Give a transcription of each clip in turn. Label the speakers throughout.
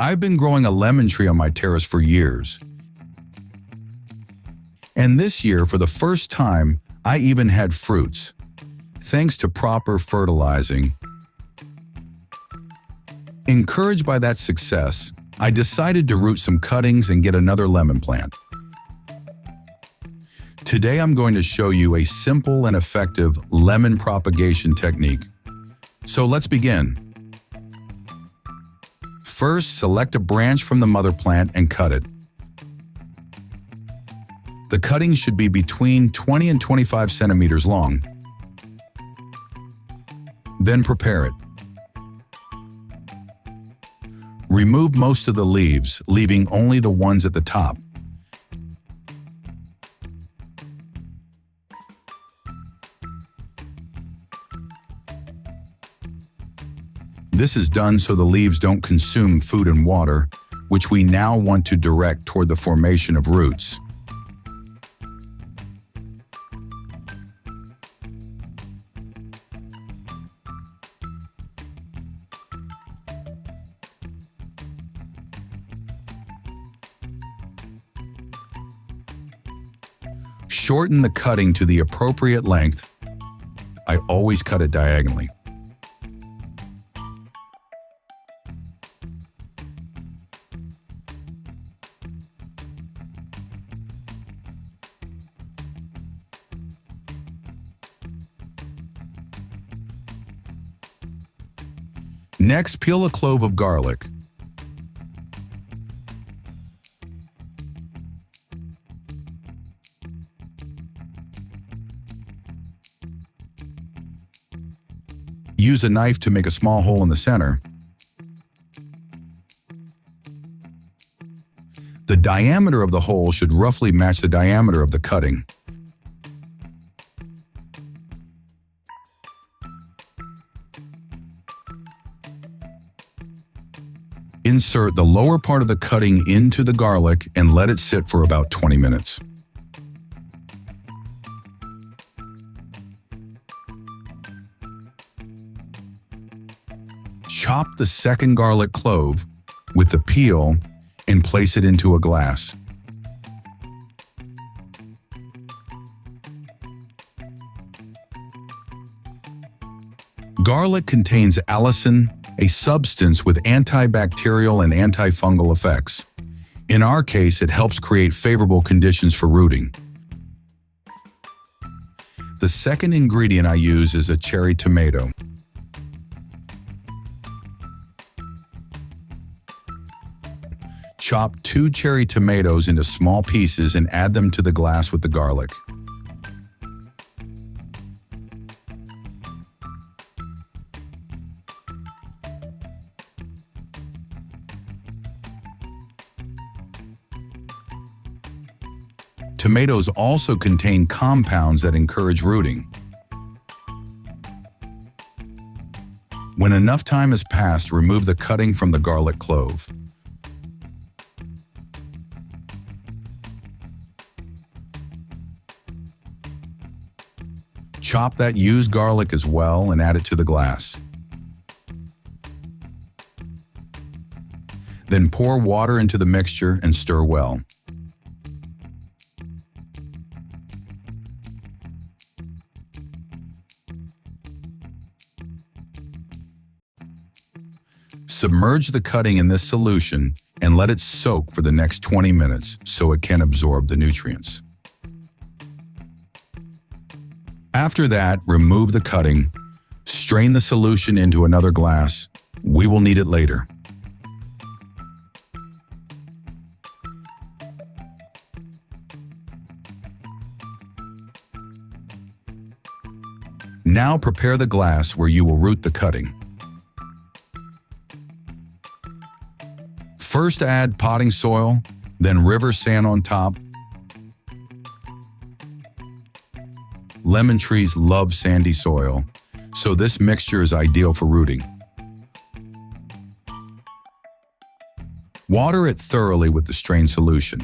Speaker 1: I've been growing a lemon tree on my terrace for years. And this year, for the first time, I even had fruits, thanks to proper fertilizing. Encouraged by that success, I decided to root some cuttings and get another lemon plant. Today I'm going to show you a simple and effective lemon propagation technique. So let's begin. First, select a branch from the mother plant and cut it. The cuttings should be between 20 and 25 centimeters long. Then prepare it. Remove most of the leaves, leaving only the ones at the top. This is done so the leaves don't consume food and water, which we now want to direct toward the formation of roots. Shorten the cutting to the appropriate length. I always cut it diagonally. Next, peel a clove of garlic. Use a knife to make a small hole in the center. The diameter of the hole should roughly match the diameter of the cutting. Insert the lower part of the cutting into the garlic and let it sit for about 20 minutes. Chop the second garlic clove with the peel and place it into a glass. Garlic contains allicin, a substance with antibacterial and antifungal effects. In our case, it helps create favorable conditions for rooting. The second ingredient I use is a cherry tomato. Chop 2 cherry tomatoes into small pieces and add them to the glass with the garlic. Tomatoes also contain compounds that encourage rooting. When enough time has passed, remove the cutting from the garlic clove. Chop that used garlic as well and add it to the glass. Then pour water into the mixture and stir well. Submerge the cutting in this solution and let it soak for the next 20 minutes so it can absorb the nutrients. After that, remove the cutting, strain the solution into another glass. We will need it later. Now prepare the glass where you will root the cutting. First add potting soil, then river sand on top. Lemon trees love sandy soil, so this mixture is ideal for rooting. Water it thoroughly with the strained solution.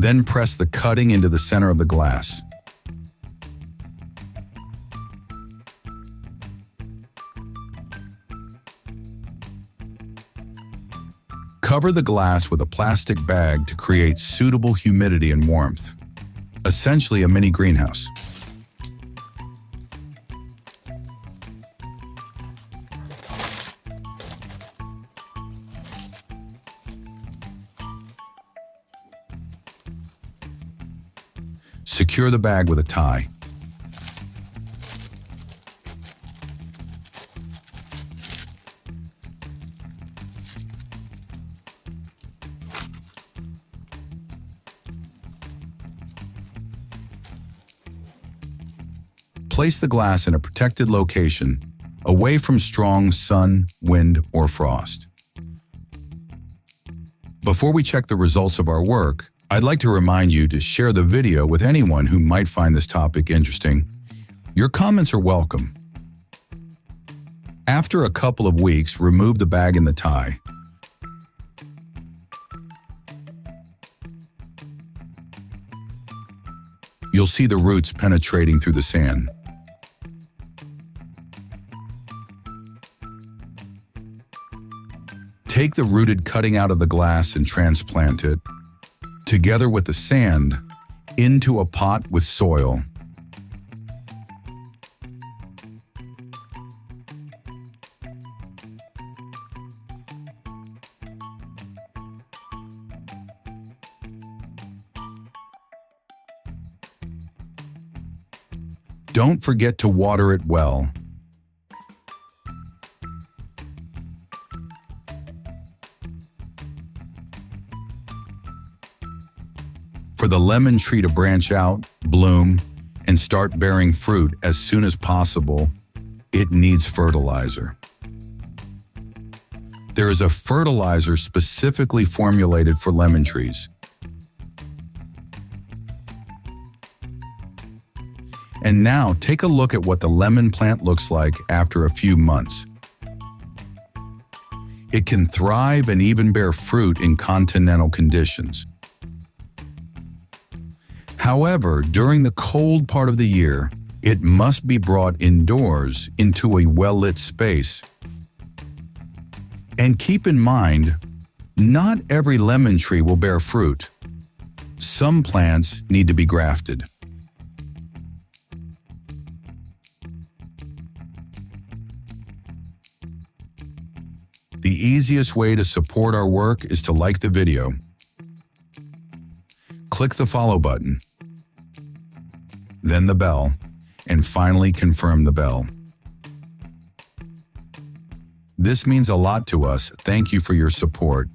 Speaker 1: Then press the cutting into the center of the glass. Cover the glass with a plastic bag to create suitable humidity and warmth. Essentially a mini greenhouse. Secure the bag with a tie. Place the glass in a protected location, away from strong sun, wind, or frost. Before we check the results of our work, I'd like to remind you to share the video with anyone who might find this topic interesting. Your comments are welcome. After a couple of weeks, remove the bag and the tie. You'll see the roots penetrating through the sand. Take the rooted cutting out of the glass and transplant it, together with the sand, into a pot with soil. Don't forget to water it well. For the lemon tree to branch out, bloom, and start bearing fruit as soon as possible, it needs fertilizer. There is a fertilizer specifically formulated for lemon trees. And now take a look at what the lemon plant looks like after a few months. It can thrive and even bear fruit in continental conditions. However, during the cold part of the year, it must be brought indoors into a well-lit space. And keep in mind, not every lemon tree will bear fruit. Some plants need to be grafted. The easiest way to support our work is to like the video. Click the follow button, then the bell, and finally confirm the bell. This means a lot to us. Thank you for your support.